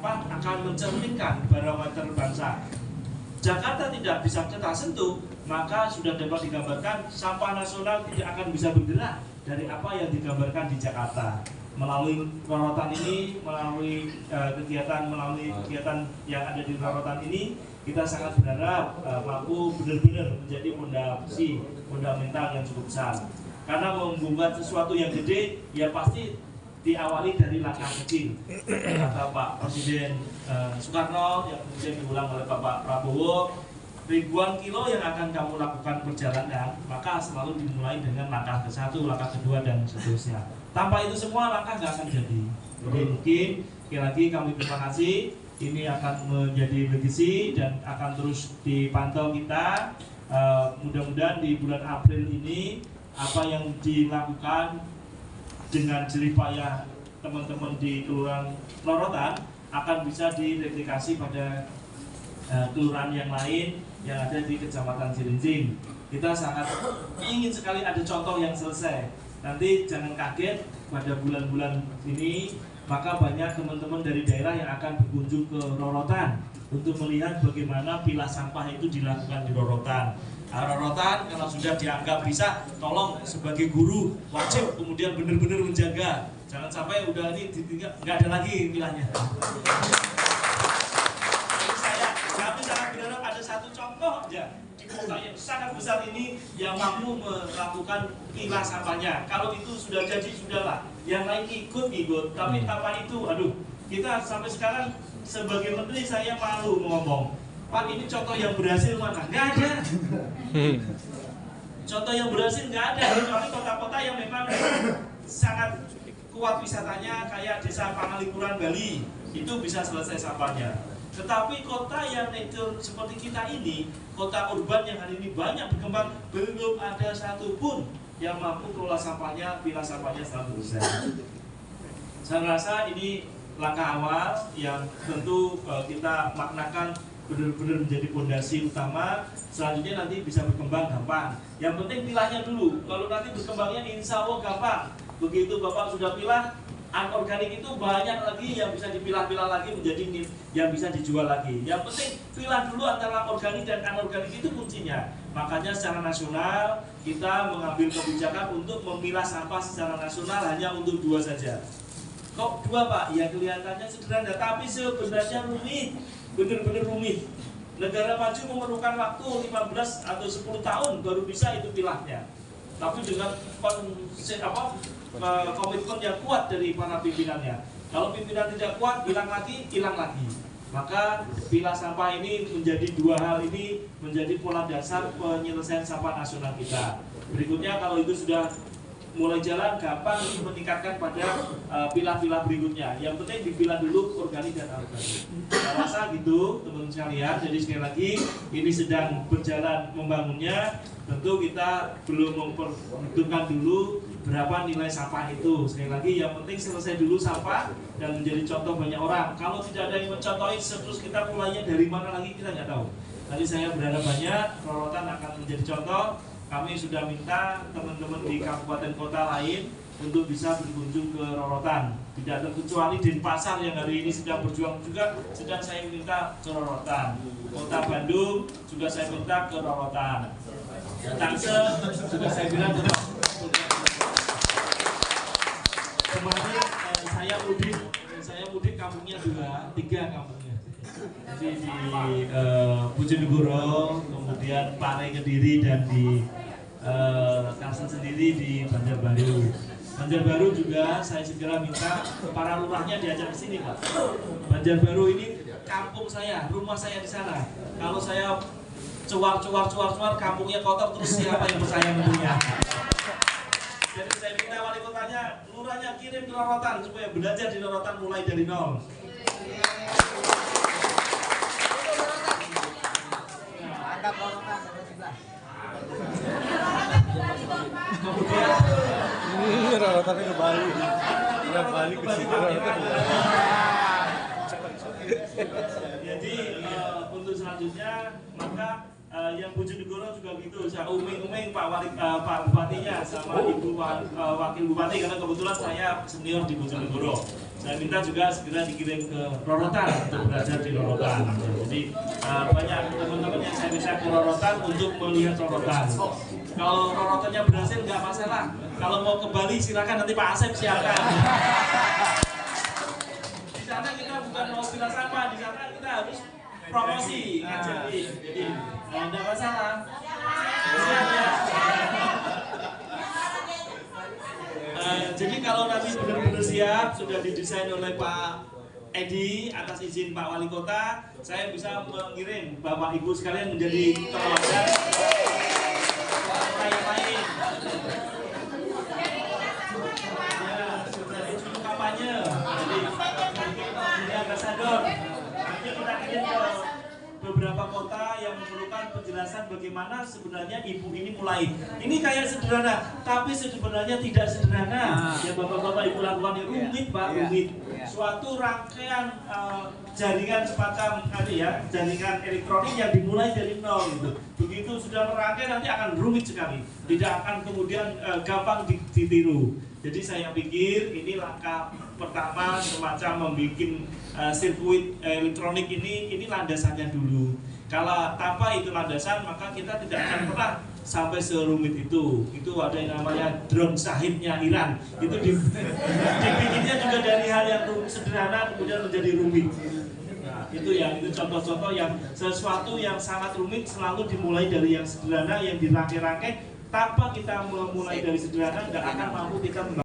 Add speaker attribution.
Speaker 1: sampah akan mencerminkan barometer bangsa. Jakarta tidak bisa kita sentuh, maka sudah dapat digambarkan sampah nasional tidak akan bisa bergerak dari apa yang digambarkan di Jakarta. Melalui rorotan ini, melalui kegiatan yang ada di rorotan ini, kita sangat berharap mampu benar-benar menjadi fondasi fundamental yang cukup besar. Karena membuat sesuatu yang gede, ya pasti diawali dari langkah kecil. Kata Pak Presiden Soekarno, yang kemudian diulang oleh Bapak Prabowo, ribuan kilo yang akan kamu lakukan perjalanan, maka selalu dimulai dengan langkah ke-1, langkah kedua, dan seterusnya. Tanpa itu semua langkah nggak akan jadi. Jadi mungkin sekali lagi kami terima kasih. Ini akan menjadi legacy dan akan terus dipantau kita. Mudah-mudahan di bulan April ini apa yang dilakukan dengan jerih payah teman-teman di Kelurahan Rorotan akan bisa direplikasi pada kelurahan yang lain yang ada di Kecamatan Cilincing. Kita sangat ingin sekali ada contoh yang selesai. Nanti jangan kaget pada bulan-bulan ini, maka banyak teman-teman dari daerah yang akan berkunjung ke Rorotan untuk melihat bagaimana pilah sampah itu dilakukan di Rorotan. Rorotan kalau sudah dianggap bisa, tolong sebagai guru wajib kemudian benar-benar menjaga. Jangan sampai udah ini ditinggal, nggak ada lagi pilahnya. Kami sangat berharap ada satu contoh aja di kota yang sangat besar ini yang mampu melakukan pilah sampahnya. Kalau itu sudah jadi, sudahlah. Yang lain ikut. Tapi apa itu, aduh, kita sampai sekarang sebagai menteri saya malu ngomong, Pak, ini contoh yang berhasil mana? Nggak ada. Contoh yang berhasil nggak ada. Kecuali kota-kota yang memang sangat kuat wisatanya, kayak Desa Pangalikuran Bali, itu bisa selesai sampahnya. Tetapi kota yang nature seperti kita ini, kota urban yang hari ini banyak berkembang, belum ada satupun yang mampu kelola sampahnya, pilah sampahnya secara berusaha. Saya rasa ini langkah awal yang tentu kita maknakan benar-benar menjadi fondasi utama. Selanjutnya nanti bisa berkembang gampang. Yang penting pilahnya dulu. Kalau nanti berkembangnya insya Allah gampang. Begitu Bapak sudah pilah, anorganik itu banyak lagi yang bisa dipilah-pilah lagi menjadi yang bisa dijual lagi. Yang penting pilah dulu antara organik dan anorganik, itu kuncinya. Makanya secara nasional kita mengambil kebijakan untuk memilah sampah secara nasional hanya untuk 2 saja. Kok 2 Pak? Ya kelihatannya sederhana, tapi sebenarnya rumit, benar-benar rumit. Negara maju memerlukan waktu 15 atau 10 tahun baru bisa itu pilahnya. Tapi dengan komitmen yang kuat dari para pimpinannya. Kalau pimpinan tidak kuat, hilang lagi. Maka pilah sampah ini menjadi 2 hal ini menjadi pola dasar penyelesaian sampah nasional kita. Berikutnya kalau itu sudah mulai jalan, gampang meningkatkan pada pilah-pilah berikutnya. Yang penting dipilah dulu organik dan anorganik. Saya rasa gitu teman-teman sekalian. Jadi sekali lagi ini sedang berjalan membangunnya. Tentu kita belum memperhitungkan dulu berapa nilai sampah itu. Sekali lagi yang penting selesai dulu sampah dan menjadi contoh banyak orang. Kalau tidak ada yang mencontohi, terus kita mulainya dari mana lagi kita nggak tahu. Tadi saya berharap banyak Rorotan akan menjadi contoh. Kami sudah minta teman-teman di kabupaten kota lain untuk bisa berkunjung ke Rorotan. Tidak terkecuali Denpasar yang hari ini sedang berjuang juga, sedang saya minta ke Rorotan. Kota Bandung juga saya minta ke Rorotan. Tangsel juga saya bilang ke Rorotan. Kemarin saya mudik kampungnya 3 kampungnya. Jadi di Bojonegoro, kemudian Pare Kediri, dan di Tangsel sendiri di Banjarbaru. Banjarbaru juga saya segera minta para lurahnya diajak ke sini Pak. Banjarbaru ini kampung saya, rumah saya di sana. Kalau saya cuar, kampungnya kotor, terus siapa yang percaya menurutnya? Jadi saya minta wali kotanya, lurahnya kirim ke Rorotan supaya belajar di Rorotan mulai dari nol.
Speaker 2: Kemudian Rorotan ke Bali, Bali ke situ.
Speaker 1: Jadi untuk selanjutnya maka yang Bojonegoro juga gitu, saya uming Pak Bupatinya sama Ibu Wakil Bupati, karena kebetulan saya senior di Bojonegoro. Saya minta juga segera dikirim ke Rorotan untuk belajar di Rorotan. Jadi banyak teman-teman yang saya bisa ke Rorotan untuk melihat Rorotan. Kalau Rorotannya berhasil nggak masalah. Kalau mau ke Bali silakan, nanti Pak Asep siapkan. Di sana kita bukan mau pilah sampah, di sana kita harus promosi. Jadi nggak masalah. Siap ya. Jadi kalau nanti benar-benar siap, sudah didesain oleh Pak Edi atas izin Pak Wali Kota, saya bisa mengirim Bapak Ibu sekalian menjadi teladan lain-lain. Ya, sudah juru kampanye, jadi ambasador. Nanti kita kirim ke beberapa kota yang memerlukan penjelasan bagaimana sebenarnya ibu ini mulai. Ini kayak sederhana, tapi sebenarnya tidak sederhana. Ya bapak-bapak ibu lakukan ini rumit Pak, rumit. Suatu rangkaian jaringan semacam jaringan elektronik yang dimulai dari nol gitu. Begitu sudah merangkai nanti akan rumit sekali. Tidak akan kemudian gampang ditiru. Jadi saya pikir ini langkah pertama semacam membuat sirkuit elektronik ini landasannya dulu. Kalau tanpa itu landasan maka kita tidak akan pernah sampai serumit itu. Itu ada yang namanya drone Shahidnya Iran. Itu dibikinnya juga dari hal yang sederhana kemudian menjadi rumit. Nah, itu contoh-contoh yang sesuatu yang sangat rumit selalu dimulai dari yang sederhana yang dirangkai-rangkai. Tanpa kita memulai dari sederhana, nggak akan mampu kita